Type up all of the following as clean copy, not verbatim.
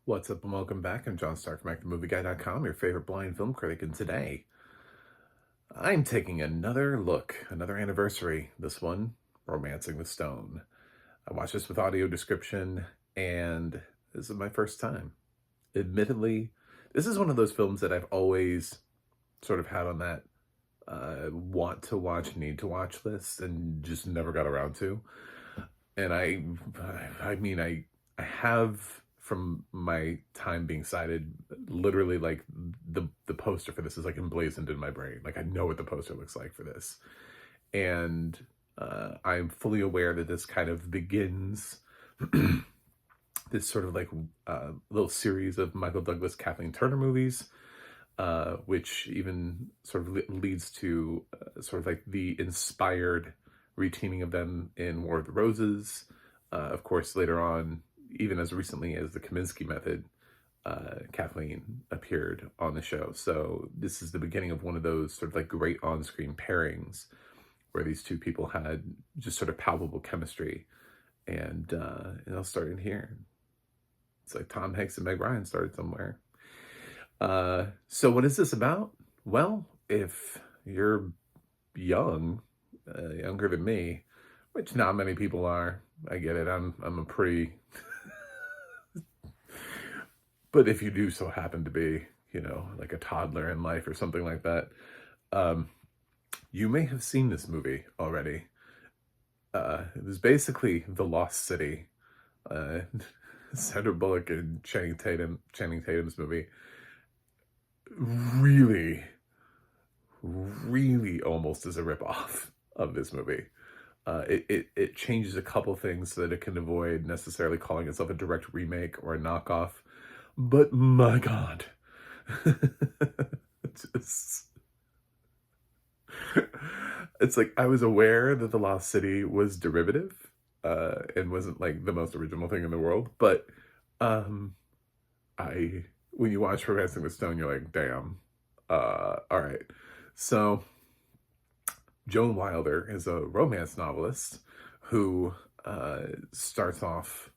What's up and welcome back. I'm John Stark from ActiveMovieGuy.com, your favorite blind film critic, and today I'm taking another look, another anniversary, this one, Romancing the Stone. I watched this with audio description, and this is my first time. Admittedly, this is one of those films that I've always sort of had on that want to watch, need to watch list, and just never got around to. And I have from my time being cited, literally like the poster for this is like emblazoned in my brain. Like I know what the poster looks like for this, and I'm fully aware that this kind of begins this sort of like little series of Michael Douglas, Kathleen Turner movies, which even sort of leads to sort of like the inspired reteaming of them in War of the Roses. Of course, later on, even as recently as the Kaminsky Method, Kathleen appeared on the show. So this is the beginning of one of those sort of like great on-screen pairings where these two people had just sort of palpable chemistry. And I'll start in here. It's like Tom Hanks and Meg Ryan started somewhere. So what is this about? Well, if you're young, younger than me, which not many people are, I get it. I'm a pretty, but if you do so happen to be, like a toddler in life or something like that, you may have seen this movie already. It was basically The Lost City, uh, Sandra Bullock and Channing Tatum's movie. Really, really almost is a ripoff of this movie. It changes a couple things so that it can avoid necessarily calling itself a direct remake or a knockoff. But my God, just, it's like I was aware that The Lost City was derivative and wasn't like the most original thing in the world. But um, when you watch Romancing the Stone, you're like, damn, all right. So Joan Wilder is a romance novelist who starts off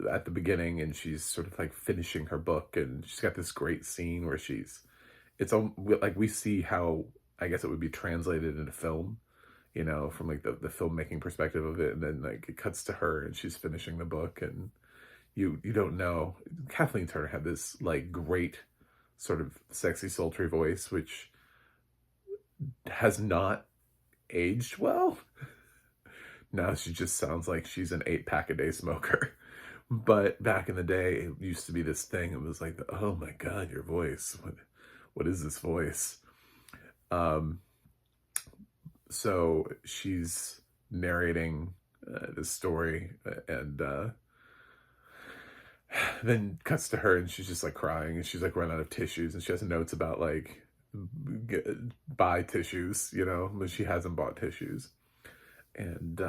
at the beginning and she's sort of like finishing her book, and she's got this great scene where it's like we see how I guess it would be translated into film, from like the filmmaking perspective of it, and then like it cuts to her and she's finishing the book, and you don't know. Kathleen Turner had this like great sort of sexy sultry voice which has not aged well. Now she just sounds like she's an 8-pack a day smoker. But back in the day, it used to be this thing. It was like, oh my God, your voice. What is this voice? Um, so she's narrating this story, and then cuts to her and she's just like crying, and she's like run out of tissues, and she has notes about like buy tissues, but she hasn't bought tissues. And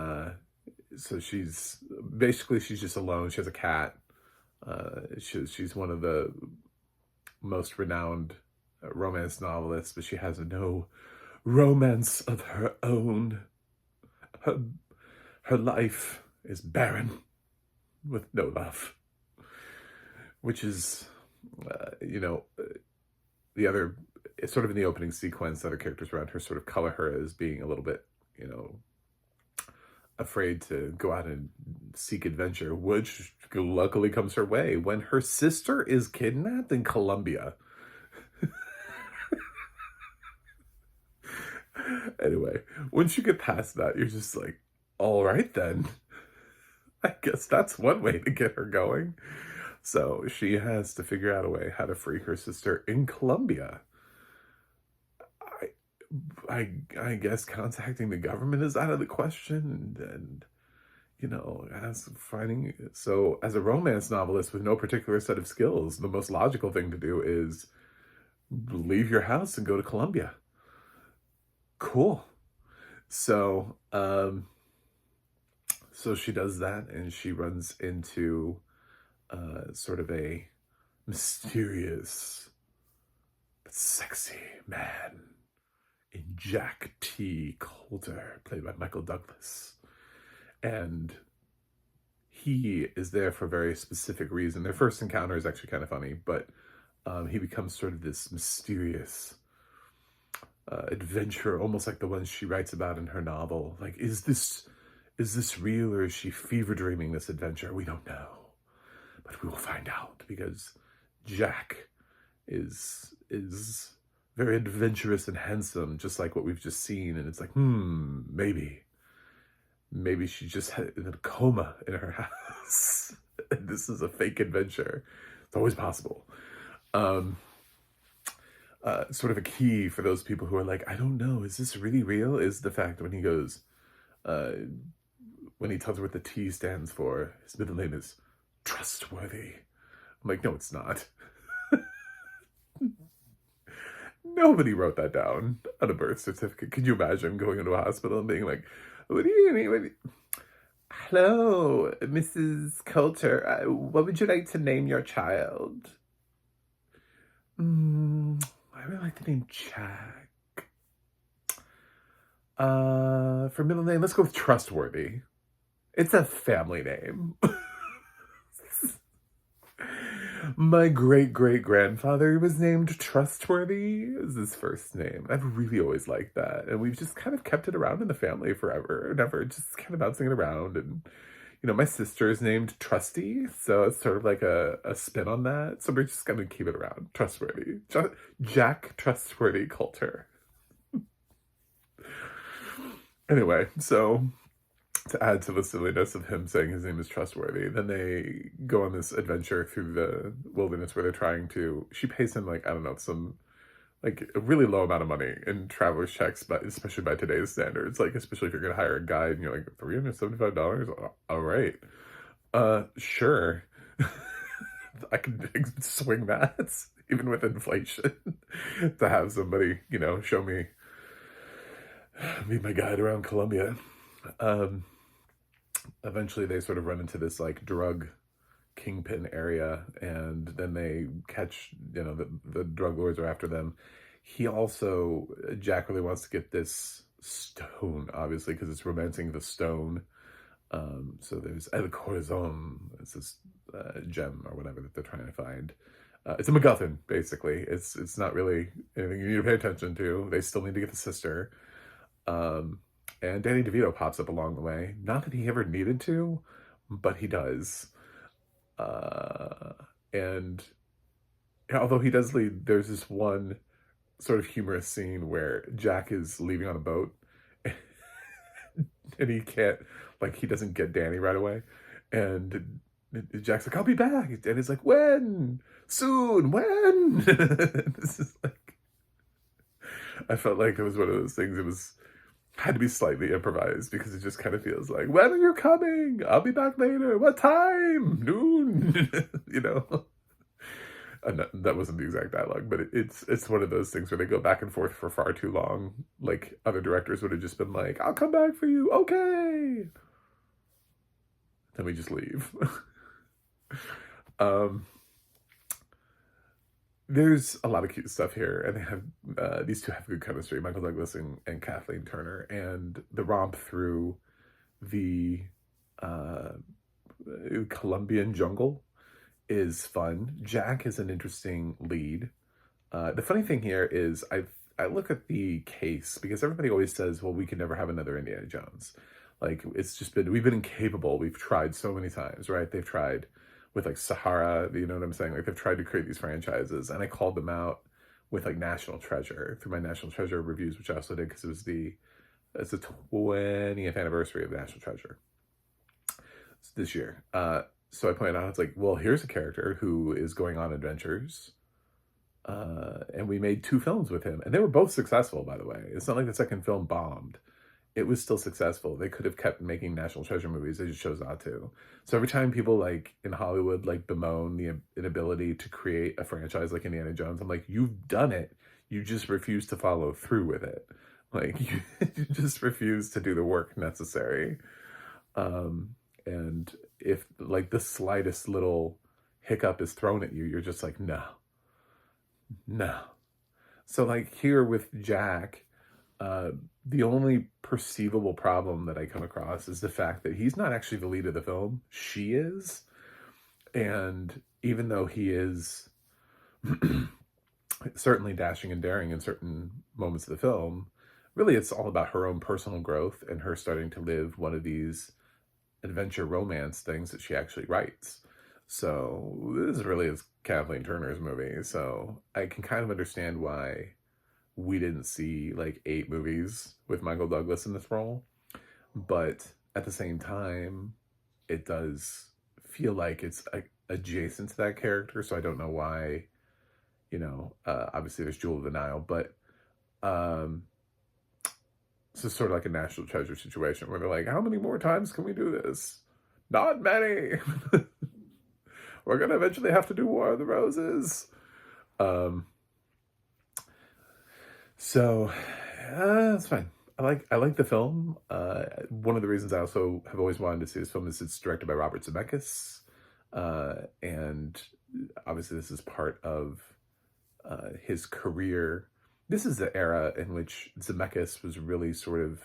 so she's just alone. She has a cat. She's one of the most renowned romance novelists, but she has no romance of her own. Her life is barren with no love, which is, the other, it's sort of in the opening sequence, other characters around her sort of color her as being a little bit, afraid to go out and seek adventure, which luckily comes her way when her sister is kidnapped in Colombia. Anyway, once you get past that, you're just like, all right then. I guess that's one way to get her going. So she has to figure out a way how to free her sister in Colombia. I guess contacting the government is out of the question, and as finding, so as a romance novelist with no particular set of skills, the most logical thing to do is leave your house and go to Colombia. Cool. So so she does that, and she runs into sort of a mysterious but sexy man in Jack T. Coulter, played by Michael Douglas. And he is there for a very specific reason. Their first encounter is actually kind of funny, but he becomes sort of this mysterious adventurer, almost like the ones she writes about in her novel. Like, is this real, or is she fever dreaming this adventure? We don't know, but we will find out, because Jack is very adventurous and handsome, just like what we've just seen. And it's like, maybe she just had in a coma in her house. And this is a fake adventure. It's always possible. Sort of a key for those people who are like, I don't know, is this really real? Is the fact when he goes, when he tells her what the T stands for, his middle name is Trustworthy. I'm like, no, it's not. Nobody wrote that down on a birth certificate. Could you imagine going into a hospital and being like, what do you mean? Hello, Mrs. Coulter. What would you like to name your child? I really like the name Jack. For middle name, let's go with Trustworthy. It's a family name. My great-great-grandfather was named Trustworthy as his first name. I've really always liked that. And we've just kind of kept it around in the family forever and ever, just kind of bouncing it around. And, you know, my sister is named Trusty, so it's sort of like a spin on that. So we're just going to keep it around. Trustworthy. Jack Trustworthy Coulter. Anyway, so to add to the silliness of him saying his name is Trustworthy, then they go on this adventure through the wilderness where they're trying to, she pays him like, I don't know, some like a really low amount of money in traveler's checks, but especially by today's standards, like especially if you're gonna hire a guide and you're like, $375? All right. Sure. I can swing that, even with inflation, to have somebody, you know, show me, be my guide around Colombia. Eventually they sort of run into this like drug kingpin area, and then they catch, you know, the drug lords are after them. Jack really wants to get this stone, obviously, because it's romancing the stone. So there's El Corazon, it's this gem or whatever that they're trying to find. It's a MacGuffin, basically. It's not really anything you need to pay attention to. They still need to get the sister. And Danny Devito pops up along the way. Not that he ever needed to, but he does. And although he does lead, there's this one sort of humorous scene where Jack is leaving on a boat and he can't, like, he doesn't get Danny right away. And Jack's like, I'll be back. And he's like, when? Soon, when? This is like, I felt like it was one of those things, had to be slightly improvised, because it just kind of feels like, when are you coming? I'll be back later. What time? Noon. You know? And that wasn't the exact dialogue, but it's one of those things where they go back and forth for far too long. Like, other directors would have just been like, I'll come back for you. Okay. Then we just leave. There's a lot of cute stuff here, and they have these two have good chemistry, Michael Douglas and Kathleen Turner, and the romp through the Colombian jungle is fun. Jack is an interesting lead. The funny thing here is I look at the case, because everybody always says, well, we can never have another Indiana Jones. Like, we've been incapable. We've tried so many times, right? They've tried with like Sahara, you know what I'm saying? Like, they've tried to create these franchises, and I called them out with like National Treasure through my National Treasure reviews, which I also did because it's the 20th anniversary of National Treasure this year. So I pointed out, it's like, well, here's a character who is going on adventures, and we made 2 films with him, and they were both successful, by the way. It's not like the second film bombed. It was still successful. They could have kept making National Treasure movies. They just chose not to. So every time people like in Hollywood like bemoan the inability to create a franchise like Indiana Jones, I'm like, you've done it. You just refuse to follow through with it. Like, you just refuse to do the work necessary. And if like the slightest little hiccup is thrown at you, you're just like, no. So like here with Jack, Uh, the only perceivable problem that I come across is the fact that he's not actually the lead of the film. She is. And even though he is certainly dashing and daring in certain moments of the film, really it's all about her own personal growth and her starting to live one of these adventure romance things that she actually writes. So this really is Kathleen Turner's movie. So I can kind of understand why we didn't see like 8 movies with Michael Douglas in this role. But at the same time, it does feel like it's adjacent to that character. So I don't know why, obviously there's Jewel of the Nile, but um, this is sort of like a National Treasure situation where they're like, how many more times can we do this? Not many. We're going to eventually have to do War of the Roses. Um, so that's fine. I like the film. One of the reasons I also have always wanted to see this film is it's directed by Robert Zemeckis. And obviously this is part of his career. This is the era in which Zemeckis was really sort of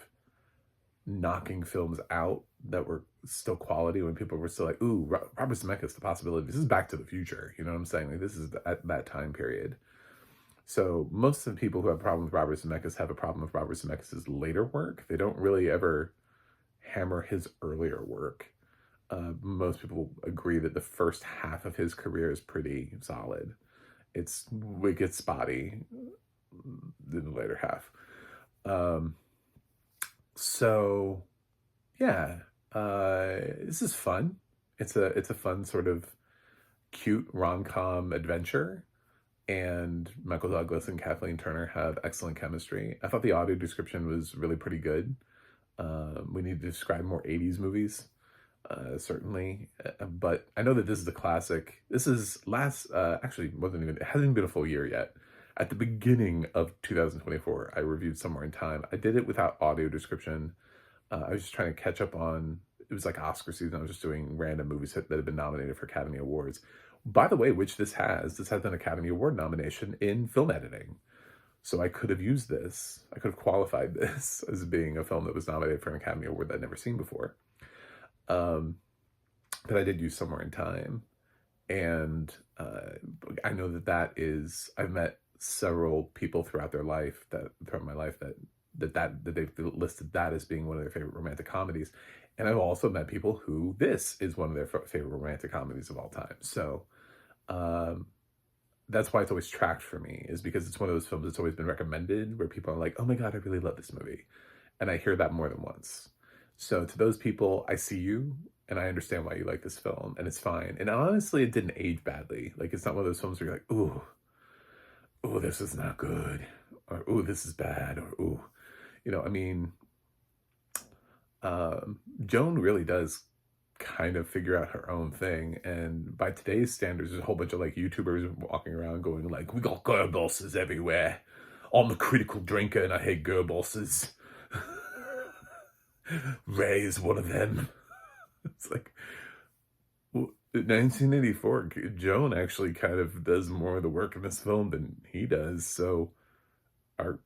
knocking films out that were still quality when people were still like, ooh, Robert Zemeckis, the possibility. This is Back to the Future. You know what I'm saying? Like, this is at that time period. So most of the people who have a problem with Robert Zemeckis have a problem with Robert Zemeckis' later work. They don't really ever hammer his earlier work. Most people agree that the first half of his career is pretty solid. It gets spotty in the later half. So yeah, this is fun. It's a fun sort of cute rom-com adventure. And Michael Douglas and Kathleen Turner have excellent chemistry. I thought the audio description was really pretty good. We need to describe more 80s movies, certainly. But I know that this is a classic. This is actually, it hasn't even been a full year yet. At the beginning of 2024, I reviewed Somewhere in Time. I did it without audio description. I was just trying to catch up on, it was like Oscar season. I was just doing random movies that have been nominated for Academy Awards. By the way, this has an Academy Award nomination in film editing. So I could have used this. I could have qualified this as being a film that was nominated for an Academy Award that I'd never seen before. But I did use Somewhere in Time. And I know I've met several people throughout my life that they've listed that as being one of their favorite romantic comedies. And I've also met people who this is one of their favorite romantic comedies of all time. So that's why it's always tracked for me, is because it's one of those films that's always been recommended where people are like, oh my God, I really love this movie. And I hear that more than once. So to those people, I see you and I understand why you like this film, and it's fine. And honestly, it didn't age badly. Like, it's not one of those films where you're like, ooh, this is not good, or ooh, this is bad, or ooh. I mean, Joan really does kind of figure out her own thing, and by today's standards, there's a whole bunch of like YouTubers walking around going like, we got girl bosses everywhere. I'm a critical drinker and I hate girl bosses. Ray is one of them. It's like, well, 1984, Joan actually kind of does more of the work in this film than he does. So our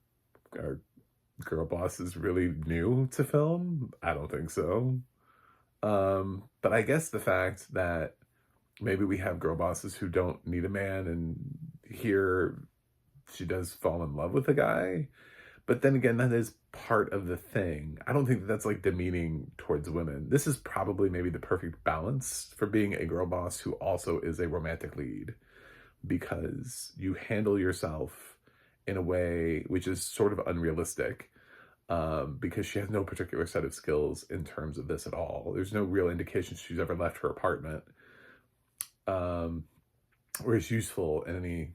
girl boss is really new to film? I don't think so. But I guess the fact that maybe we have girl bosses who don't need a man, and here she does fall in love with a guy. But then again, that is part of the thing. I don't think that's like demeaning towards women. This is probably maybe the perfect balance for being a girl boss who also is a romantic lead, because you handle yourself in a way which is sort of unrealistic, because she has no particular set of skills in terms of this at all. There's no real indication she's ever left her apartment, or is useful in any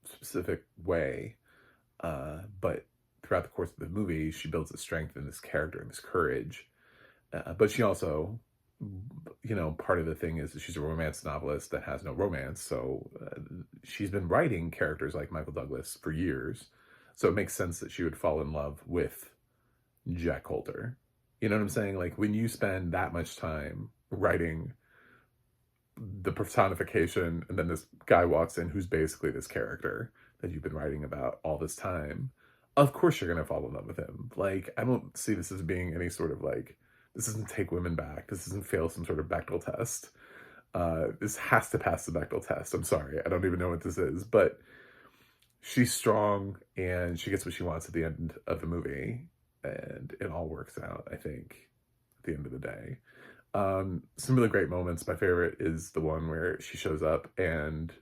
specific way. But throughout the course of the movie, she builds this strength in this character and this courage. But she also, part of the thing is that she's a romance novelist that has no romance. So she's been writing characters like Michael Douglas for years. So it makes sense that she would fall in love with Jack Coulter. You know what I'm saying? Like, when you spend that much time writing the personification, and then this guy walks in who's basically this character that you've been writing about all this time, of course you're gonna fall in love with him. Like, I don't see this as being any sort of like, this doesn't take women back. This doesn't fail some sort of Bechdel test. This has to pass the Bechdel test. I'm sorry, I don't even know what this is, but she's strong and she gets what she wants at the end of the movie, and it all works out, I think, at the end of the day. Some really great moments. My favorite is the one where she shows up and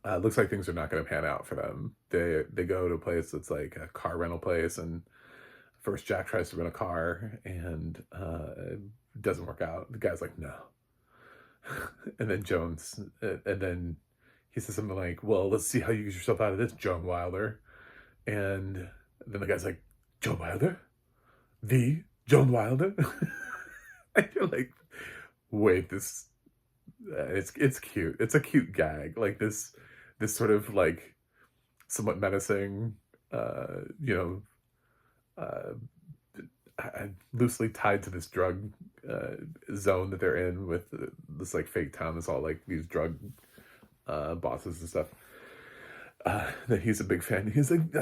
looks like things are not going to pan out for them. They go to a place that's like a car rental place, and first Jack tries to rent a car and it doesn't work out. The guy's like, no. And then and then he says something like, well, let's see how you get yourself out of this, Joan Wilder. And then the guy's like, Joan Wilder? The Joan Wilder? And you're like, wait, it's cute. It's a cute gag. Like this sort of like somewhat menacing, you know, loosely tied to this drug zone that they're in with this like fake town that's all like these drug bosses and stuff. That he's a big fan. He's like,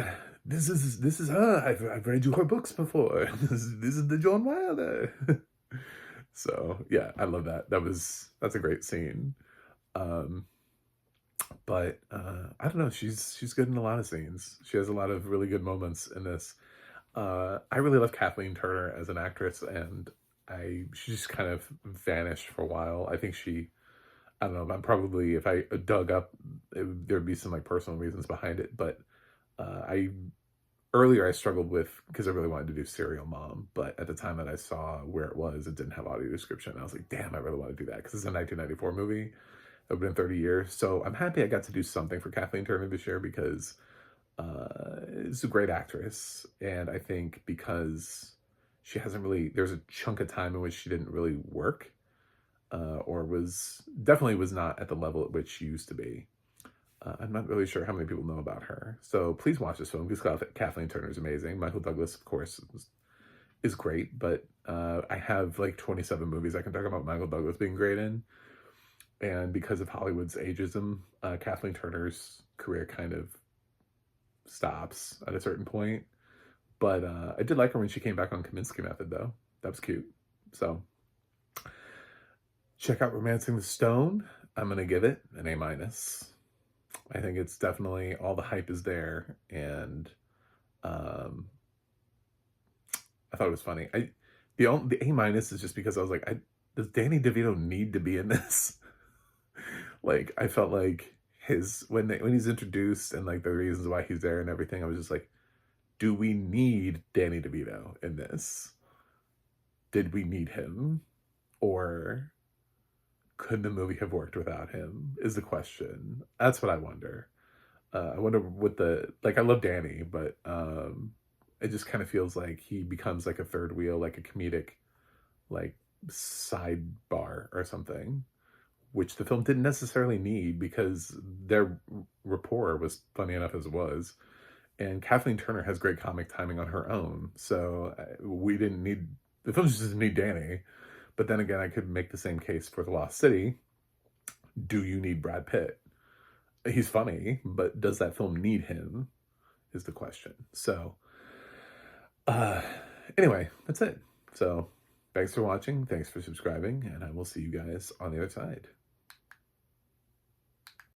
this is her. I've read her books before. This is the Joan Wilder. So yeah, I love that. That's a great scene. But I don't know. She's good in a lot of scenes. She has a lot of really good moments in this. I really love Kathleen Turner as an actress, and she just kind of vanished for a while. I think I don't know. I'm probably, if I dug up, there'd be some like personal reasons behind it. But earlier I struggled with, because I really wanted to do Serial Mom, but at the time that I saw where it didn't have audio description. I was like, damn, I really want to do that because it's a 1994 movie. It would have been 30 years. So I'm happy I got to do something for Kathleen Turner this year because is a great actress, and I think because she hasn't really, there's a chunk of time in which she didn't really work, or definitely was not at the level at which she used to be. I'm not really sure how many people know about her, so please watch this film because Kathleen Turner is amazing. Michael Douglas, of course, is great, but I have like 27 movies I can talk about Michael Douglas being great in, and because of Hollywood's ageism, Kathleen Turner's career kind of stops at a certain point. But I did like her when she came back on Kaminsky Method, though. That was cute. So check out Romancing the Stone. I'm gonna give it an A-. I think it's definitely, all the hype is there, and I thought it was funny. The A- is just because I was like, does Danny DeVito need to be in this? Like, I felt like when he's introduced and like the reasons why he's there and everything, I was just like, do we need Danny DeVito in this? Did we need him? Or could the movie have worked without him, is the question. That's what I wonder. I wonder what I love Danny, but it just kind of feels like he becomes like a third wheel, like a comedic, like sidebar or something, which the film didn't necessarily need because their rapport was funny enough as it was. And Kathleen Turner has great comic timing on her own. So the film just doesn't need Danny. But then again, I could make the same case for The Lost City. Do you need Brad Pitt? He's funny, but does that film need him is the question. So anyway, that's it. So thanks for watching. Thanks for subscribing. And I will see you guys on the other side.